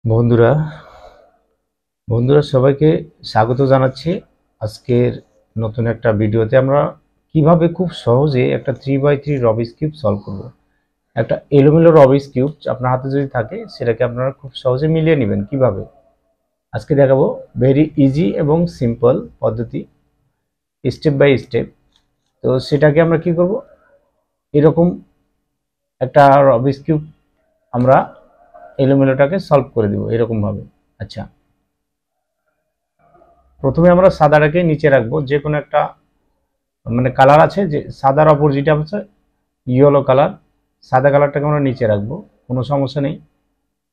বন্ধুরা বন্ধুরা সবাইকে স্বাগত জানাচ্ছি। আজকের নতুন একটা ভিডিওতে আমরা কিভাবে খুব সহজে একটা 3x3 রবিক্স কিউব সলভ করব। একটা এলোমেলো রবিক্স কিউব আপনার হাতে যদি থাকে সেটাকে আপনারা খুব সহজে মিলিয়ে নেবেন কিভাবে, আজকে দেখাবো। ভেরি ইজি এবং সিম্পল পদ্ধতি, স্টেপ বাই স্টেপ। তো সেটাকে আমরা কি করব, এরকম একটা রবিক্স কিউব আমরা এলোমেলোটাকে সলভ করে দেব এরকম ভাবে। আচ্ছা, প্রথমে আমরা সাদাটাকে নিচে রাখবো, যে কোনো একটা মানে কালার আছে, যে সাদার অপোজিট আছে ইয়েলো কালার, সাদা কালারটাকে আমরা নিচে রাখবো, কোনো সমস্যা নেই।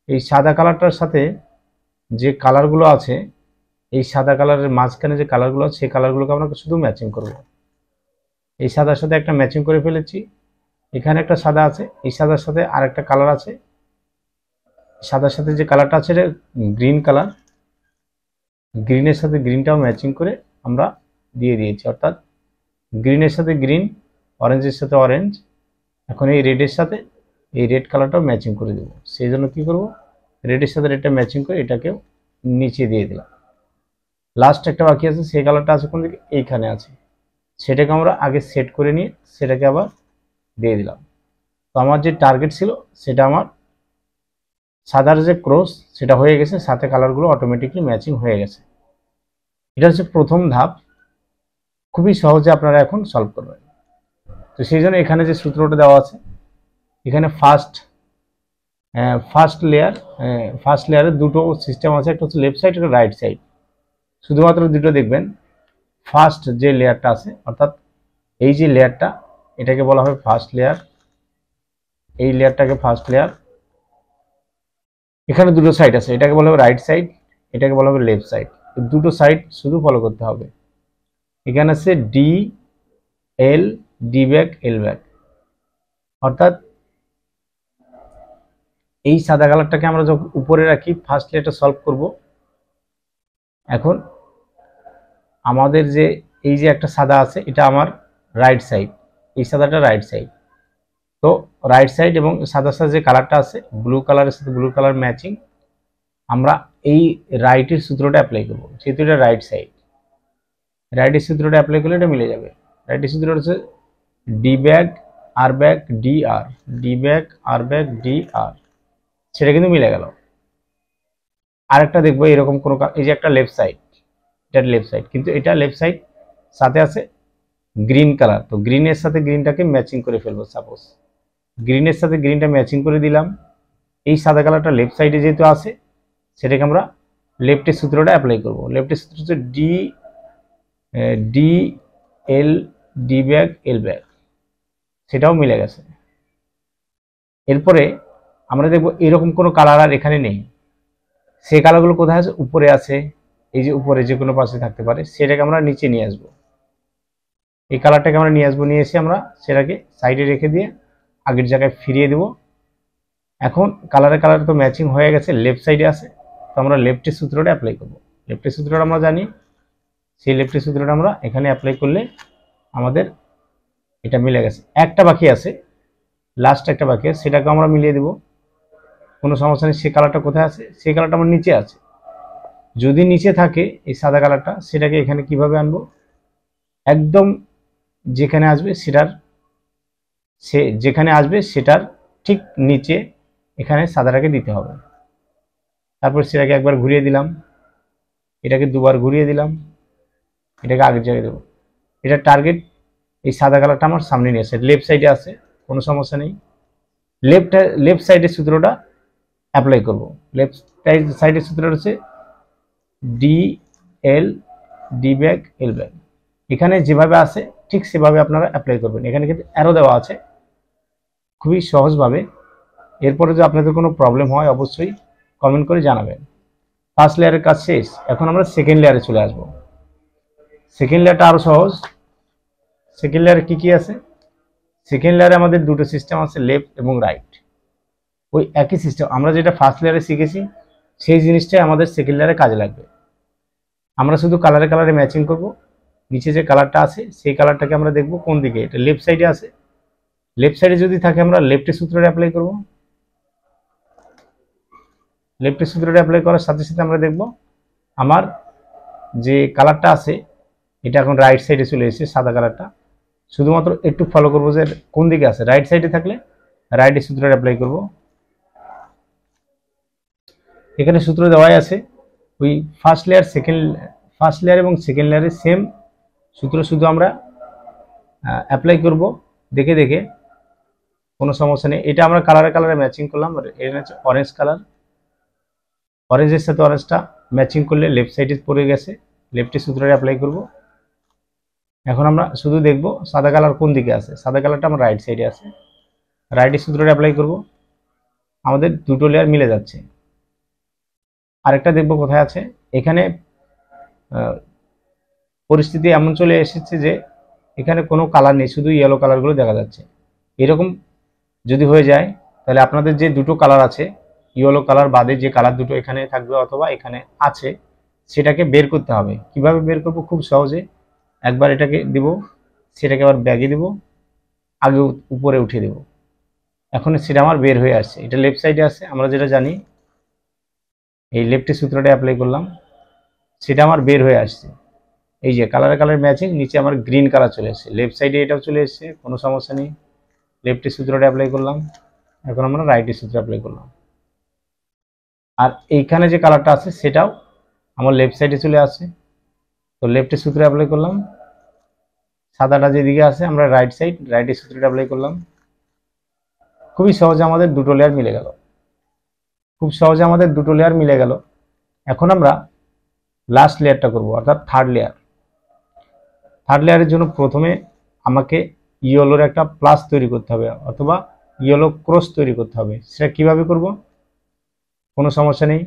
এই সাদা কালারটার সাথে যে কালারগুলো আছে, এই সাদা কালারের মাঝখানে যে কালারগুলো আছে সেই কালারগুলোকে আমরা শুধু ম্যাচিং করব। এই সাদার সাথে একটা ম্যাচিং করে ফেলেছি, এখানে একটা সাদা আছে, এই সাদার সাথে আরেকটা কালার আছে, সাদার সাথে যে কালারটা আছে এটা গ্রিন কালার, গ্রিনের সাথে গ্রিনটাও ম্যাচিং করে আমরা দিয়ে দিয়েছি, অর্থাৎ গ্রিনের সাথে গ্রিন, অরেঞ্জের সাথে অরেঞ্জ। এখন এই রেডের সাথে এই রেড কালারটাও ম্যাচিং করে দেবো, সেই জন্য কী করবো, রেডের সাথে রেডটা ম্যাচিং করে এটাকেও নিচে দিয়ে দিলাম। লাস্ট একটা বাকি আছে, সেই কালারটা আছে কোন দিকে, এইখানে আছে, সেটাকে আমরা আগে সেট করে নিয়ে সেটাকে আবার দিয়ে দিলাম। তো আমার যে টার্গেট ছিল সেটা আমার সাদার যে ক্রস সেটা হয়ে গেছে, সাথে কালারগুলো অটোমেটিকলি ম্যাচিং হয়ে গেছে। এটা হচ্ছে প্রথম ধাপ, খুবই সহজে আপনারা এখন সলভ করবেন। তো সেই জন্য এখানে যে সূত্রটা দেওয়া আছে, এখানে ফার্স্ট লেয়ারের দুটো সিস্টেম আছে, একটা হচ্ছে লেফট সাইড, একটা রাইট সাইড। শুধুমাত্র দুটো দেখবেন। ফার্স্ট যে লেয়ারটা আছে, অর্থাৎ এই যে লেয়ারটা, এটাকে বলা হবে ফার্স্ট লেয়ার, এই লেয়ারটাকে ফার্স্ট লেয়ার। এখানে দুটো সাইড আছে, এটাকে বলা হবে রাইট সাইড, এটাকে বলা হবে লেফট সাইড। দুটো সাইড শুধু ফলো করতে হবে। এখানে আছে ডি এল, ডি ব্যাক, এল ব্যাক, অর্থাৎ এই সাদা কালারটাকে আমরা যখন উপরে রাখি ফার্স্ট লেয়ারটা সলভ করব। এখন আমাদের যে এই যে একটা সাদা আছে, এটা আমার রাইট সাইড, এই সাদাটা রাইট সাইড। তো রাইট সাইড এবং সাদার সাথে যে কালারটা আছে ব্লু কালারের সাথে ব্লু কালার ম্যাচিং, আমরা এই রাইটের সূত্রটা অ্যাপ্লাই করব, যেহেতু এটা রাইট সাইড। রাইটের সূত্রটা অ্যাপ্লাই করলে এটা মিলে যাবে। রাইটের সূত্রটা হচ্ছে ডি ব্যাক আর ব্যাক ডি আর, ডি ব্যাক আর ব্যাক ডি আর, সেটা কিন্তু মিলে গেল। আরেকটা দেখবো এরকম কোনো, এই যে একটা লেফট সাইড, এটা লেফট সাইড, কিন্তু এটা লেফট সাইড সাথে আছে গ্রিন কালার, তো গ্রিনের সাথে গ্রিনটাকে ম্যাচিং করে ফেলবো। সাপোজ গ্রিনের সাথে গ্রিনটা ম্যাচিং করে দিলাম, এই সাদা কালারটা লেফট সাইডে যেহেতু আছে সেটাকে আমরা লেফটের সূত্রটা অ্যাপ্লাই করব। লেফটের সূত্র হচ্ছে ডি ডি এল, ডি ব্যাক, এল ব্যাক, সেটাও মিলে গেছে। এরপরে আমরা দেখবো এরকম কোনো কালার আর এখানে নেই, সেই কালারগুলো কোথায় আছে, উপরে আছে, এই যে উপরে যে কোনো পাশে থাকতে পারে, সেটাকে আমরা নিচে নিয়ে আসবো। এই কালারটাকে আমরা নিয়ে আসবো, নিয়ে এসে আমরা সেটাকে সাইডে রেখে দিয়ে আগের জায়গায় ফিরিয়ে দেব। এখন কালার তো ম্যাচিং হয়ে গেছে, লেফট সাইডে আছে, তো আমরা লেফটের সূত্রটা অ্যাপ্লাই করব। লেফটের সূত্রটা আমরা জানি, সেই লেফটের সূত্রটা আমরা এখানে অ্যাপ্লাই করলে আমাদের এটা মিলে গেছে। একটা বাকি আছে, লাস্ট একটা বাকি আছে, সেটাকে আমরা মিলিয়ে দেব, কোনো সমস্যা নেই। সেই কালারটা কোথায় আছে, সেই কালারটা আমার নিচে আছে। যদি নিচে থাকে এই সাদা কালারটা, সেটাকে এখানে কিভাবে আনবো, একদম যেখানে আসবে সেটার ঠিক নিচে এখানে সাদাটাকে দিতে হবে। তারপর সেটাকে একবার ঘুরিয়ে দিলাম, এটাকে দুবার ঘুরিয়ে দিলাম, এটাকে আগের জায়গায় দেবো। এটা টার্গেট, এই সাদা কালারটা আমার সামনে নিয়ে আসে, লেফট সাইডে আছে, কোনো সমস্যা নেই। লেফট সাইডের সূত্রটা অ্যাপ্লাই করব। লেফট সাইডের সূত্রটা হচ্ছে ডি এল, ডি ব্যাক, এল ব্যাক। এখানে যেভাবে আছে ঠিক সেভাবে আপনারা অ্যাপ্লাই করবেন। এখানে কিন্তু অ্যারো দেওয়া আছে খুবই সহজভাবে। এরপরে যদি আপনাদের কোনো প্রবলেম হয় অবশ্যই কমেন্ট করে জানাবেন। ফার্স্ট লেয়ারের কাজ শেষ, এখন আমরা সেকেন্ড লেয়ারে চলে আসব। সেকেন্ড লেয়ারটা আরও সহজ। সেকেন্ড লেয়ারে কী কী আছে, সেকেন্ড লেয়ারে আমাদের দুটো সিস্টেম আছে, লেফট এবং রাইট। ওই একই সিস্টেম আমরা যেটা ফার্স্ট লেয়ারে শিখেছি সেই জিনিসটাই আমাদের সেকেন্ড লেয়ারে কাজে লাগবে। আমরা শুধু কালারে ম্যাচিং করব। নিচে যে কালারটা আছে সেই কালারটাকে আমরা দেখব কোন দিকে, এটা লেফট সাইডে আছে, লেফট সাইডে যদি থাকে আমরা লেফটের সূত্রটা অ্যাপ্লাই করব। লেফটের সূত্রটা অ্যাপ্লাই করার সাথে সাথে আমরা দেখব আমার যে কালারটা আছে এটা এখন রাইট সাইডে চলে এসেছে, সাদা কালারটা। শুধুমাত্র একটু ফলো করবো যে কোন দিকে আছে, রাইট সাইডে থাকলে রাইটের সূত্রটা অ্যাপ্লাই করব। এখানে সূত্র দেওয়াই আছে, ওই ফার্স্ট লেয়ার এবং সেকেন্ড লেয়ারে সেম সূত্র, শুধু আমরা অ্যাপ্লাই করব দেখে দেখে, কোনো সমস্যা নেই। এটা আমরা কালারে ম্যাচিং করলাম, এটা হচ্ছে অরেঞ্জ কালার, অরেঞ্জের সাথে অরেঞ্জটা ম্যাচিং করলে লেফট সাইডে পড়ে গেছে, লেফটের সূত্রটা অ্যাপ্লাই করব। এখন আমরা শুধু দেখব সাদা কালার কোন দিকে আছে, সাদা কালারটা আমার রাইট সাইডে আছে, রাইটের সূত্রটা অ্যাপ্লাই করব। আমাদের দুটো লেয়ার মিলে যাচ্ছে। আরেকটা দেখব কোথায় আছে, এখানে পরিস্থিতি এমন চলে এসেছে যে এখানে কোনো কালার নেই, শুধু ইয়েলো কালারগুলো দেখা যাচ্ছে। এরকম যদি হয়ে যায় তাহলে আপনাদের যে দুটো কালার আছে, ইয়েলো কালার বাদে যে কালার দুটো এখানে থাকবে অথবা এখানে আছে, সেটাকে বের করতে হবে। কিভাবে বের করব? খুব সহজে, একবার এটাকে দিব, সেটাকে আবার ব্যাগে দিব, আগে উপরে উঠিয়ে দেব। এখন সেটা আমার বের হয়ে আসছে, এটা লেফট সাইডে আছে, আমরা যেটা জানি। এই লেফটের সূত্রটা অ্যাপ্লাই করলাম, সেটা আমার বের হয়ে আসছে। এই যে কালার ম্যাচিং, নিচে আমার গ্রিন কালার চলে এসেছে, লেফট সাইডে এটাও চলে এসেছে, কোনো সমস্যা নেই। লেফটের সূত্রটা অ্যাপ্লাই করলাম, এখন আমরা রাইটের সূত্র অ্যাপ্লাই করলাম। আর এইখানে যে কালারটা আছে সেটাও আমার লেফট সাইডে চলে আসছে, তো লেফটের সূত্র অ্যাপ্লাই করলাম। সাদাটা যেদিকে আছে আমরা রাইটের সূত্রটা অ্যাপ্লাই করলাম। খুবই সহজে আমাদের দুটো লেয়ার মিলে গেল, খুব সহজে আমাদের দুটো লেয়ার মিলে গেল। এখন আমরা লাস্ট লেয়ারটা করব, অর্থাৎ থার্ড লেয়ারের জন্য প্রথমে আমাকে ইয়েলোর একটা প্লাস তৈরি করতে হবে অথবা ইয়েলো ক্রস তৈরি করতে হবে। সেটা কিভাবে করব? কোনো সমস্যা নেই,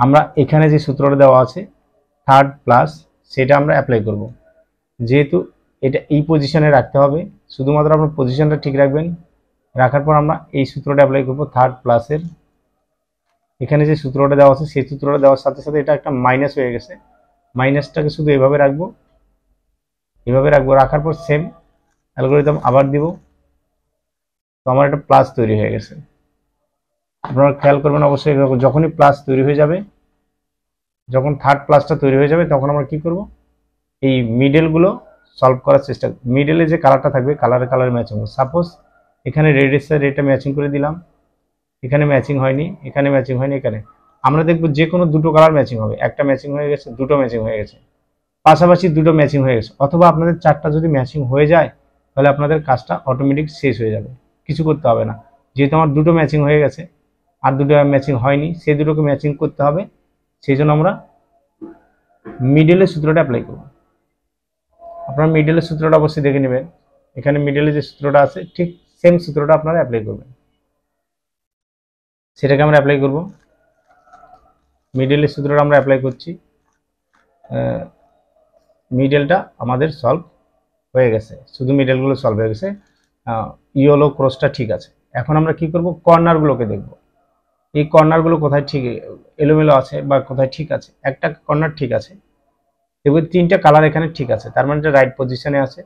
আমরা এখানে যে সূত্রটা দেওয়া আছে থার্ড প্লাস, সেটা আমরা অ্যাপ্লাই করব। যেহেতু এটা এই পজিশনে রাখতে হবে, শুধুমাত্র আপনার পজিশনটা ঠিক রাখবেন, রাখার পর আমরা এই সূত্রটা অ্যাপ্লাই করব থার্ড প্লাসের। এখানে যে সূত্রটা দেওয়া আছে সেই সূত্রটা দেওয়ার সাথে সাথে এটা একটা মাইনাস হয়ে গেছে, মাইনাসটাকে শুধু এভাবে রাখবো, রাখার পর সেম অ্যালগরিদম আবার দিব, তো আমার একটা প্লাস তৈরি হয়ে গেছে। আপনারা খেয়াল করবেন অবশ্যই, যখনই প্লাস তৈরি হয়ে যাবে, যখন থার্ড প্লাসটা তৈরি হয়ে যাবে, তখন আমরা কি করব? এই মিডলগুলো সলভ করার চেষ্টা, মিডলে যে কালারটা থাকবে কালার ম্যাচিং। সাপোজ এখানে রেডের সাথে রেডটা ম্যাচিং করে দিলাম, এখানে ম্যাচিং হয়নি, এখানে ম্যাচিং হয়নি, এখানে আমরা দেখবো যে কোনো দুটো কালার ম্যাচিং হবে, একটা ম্যাচিং হয়ে গেছে, দুটো ম্যাচিং হয়ে গেছে, পাশাপাশি দুটো ম্যাচিং হয়ে গেছে, অথবা আপনাদের চারটা যদি ম্যাচিং হয়ে যায় তাহলে আপনাদের কাজটা অটোমেটিক শেষ হয়ে যাবে, কিছু করতে হবে না। যেহেতু আমার দুটো ম্যাচিং হয়ে গেছে আর দুটো ম্যাচিং হয়নি, সেই দুটোকে ম্যাচিং করতে হবে, সেই জন্য আমরা মিডলের সূত্রটা অ্যাপ্লাই করব। আপনারা মিডলের সূত্রটা অবশ্যই দেখে নেবেন, এখানে মিডলে যে সূত্রটা আছে ঠিক সেম সূত্রটা আপনারা অ্যাপ্লাই করবেন, সেটাকে আমরা অ্যাপ্লাই করব। মিডলের সূত্রটা আমরা অ্যাপ্লাই করছি, মিডলটা আমাদের সলভ হয়ে গেছে, শুধু মিডলগুলো সলভ হয়ে গেছে, ইয়েলো ক্রসটা ঠিক আছে। এখন আমরা কি করব? কর্নারগুলোকে দেখব, এই কর্নারগুলো কোথায় ঠিক এলোমেলো আছে বা কোথায় ঠিক আছে। একটা কর্নার ঠিক আছে, এবার তিনটা কালার এখানে ঠিক আছে, তার মানে এটা রাইট পজিশনে আছে।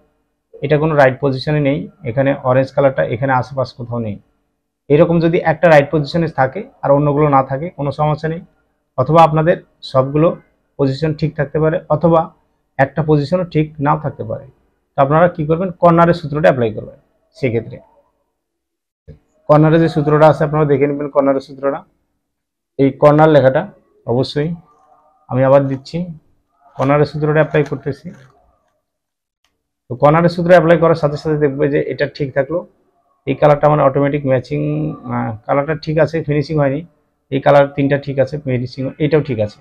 এটা কোনো রাইট পজিশনে নেই, এখানে অরেঞ্জ কালারটা এখানে আশেপাশ কোথাও নেই। এরকম যদি একটা রাইট পজিশনে থাকে আর অন্যগুলো না থাকে, কোনো সমস্যা নেই। অথবা আপনাদের সবগুলো পজিশন ঠিক থাকতে পারে, অথবা একটা পজিশনও ঠিক নাও থাকতে পারে। তো আপনারা কি করবেন? কর্নারের সূত্রটা অ্যাপ্লাই করবেন। সেক্ষেত্রে কর্নারের যে সূত্রটা আছে আপনারা দেখে নেবেন, কর্নারের সূত্রটা, এই কর্নার লেখাটা অবশ্যই আমি আবার দিচ্ছি, কর্নারের সূত্রটা অ্যাপ্লাই করতেছি। তো কর্নারের সূত্র অ্যাপ্লাই করার সাথে সাথে দেখবে যে এটা ঠিক থাকলো, এই কালারটা মানে অটোমেটিক ম্যাচিং, কালারটা ঠিক আছে, ফিনিশিং হয়নি। এই কালার তিনটা ঠিক আছে, ফিনিশিং এটাও ঠিক আছে,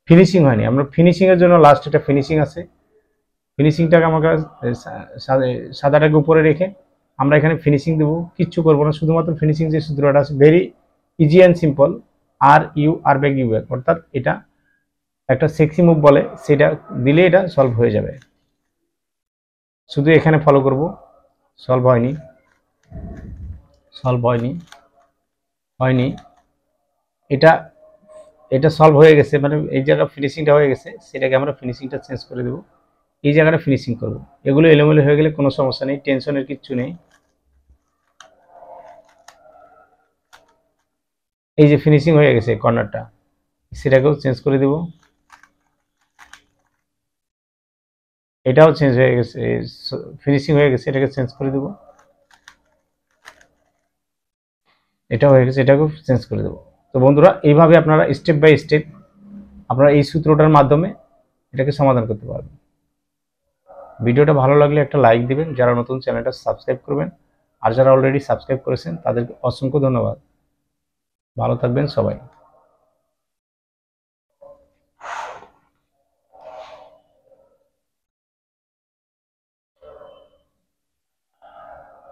ফিনিশিং হয়নি। আমরা ফিনিশিংয়ের জন্য লাস্ট এটা ফিনিশিং আছে, ফিনিশিংটাকে আমাকে সাদাটাকে উপরে রেখে আমরা এখানে ফিনিশিং দেবো, কিচ্ছু করবো না, শুধুমাত্র ফিনিশিং যে সূত্রটা আছে ভেরি ইজি অ্যান্ড সিম্পল, আর ব্যাক ইউ ব্যাক, অর্থাৎ এটা একটা সেক্সি মুভ বলে, সেটা দিলে এটা সলভ হয়ে যাবে। শুধু এখানে ফলো করব, সলভ হয়নি, এটা সলভ হয়ে গেছে, মানে এই জায়গা ফিনিশিংটা হয়ে গেছে, সেটাকে আমরা ফিনিশিংটা চেঞ্জ করে দেবো, এই জায়গাটা ফিনিশিং করব। এগুলো এলোমেলো হয়ে গেলে কোনো সমস্যা নেই, টেনশনের কিচ্ছু নেই। এই যে ফিনিশিং হয়ে গেছে কর্নারটা, সেটাকেও চেঞ্জ করে দেব। এটাও চেঞ্জ হয়ে গেছে, ফিনিশিং হয়ে গেছে, এটাকে চেঞ্জ করে দেব। এটা হয়ে গেছে, এটাকেও চেঞ্জ করে দেব। তো বন্ধুরা, এইভাবে আপনারা স্টেপ বাই স্টেপ আপনারা এই সূত্রটার মাধ্যমে এটাকে সমাধান করতে পারবেন। ভিডিওটা ভালো লাগলে একটা লাইক দিবেন, যারা নতুন চ্যানেলটা সাবস্ক্রাইব করবেন, আর যারা অলরেডি সাবস্ক্রাইব করেছেন তাদেরকে অসংখ্য ধন্যবাদ। ভালো থাকবেন সবাই।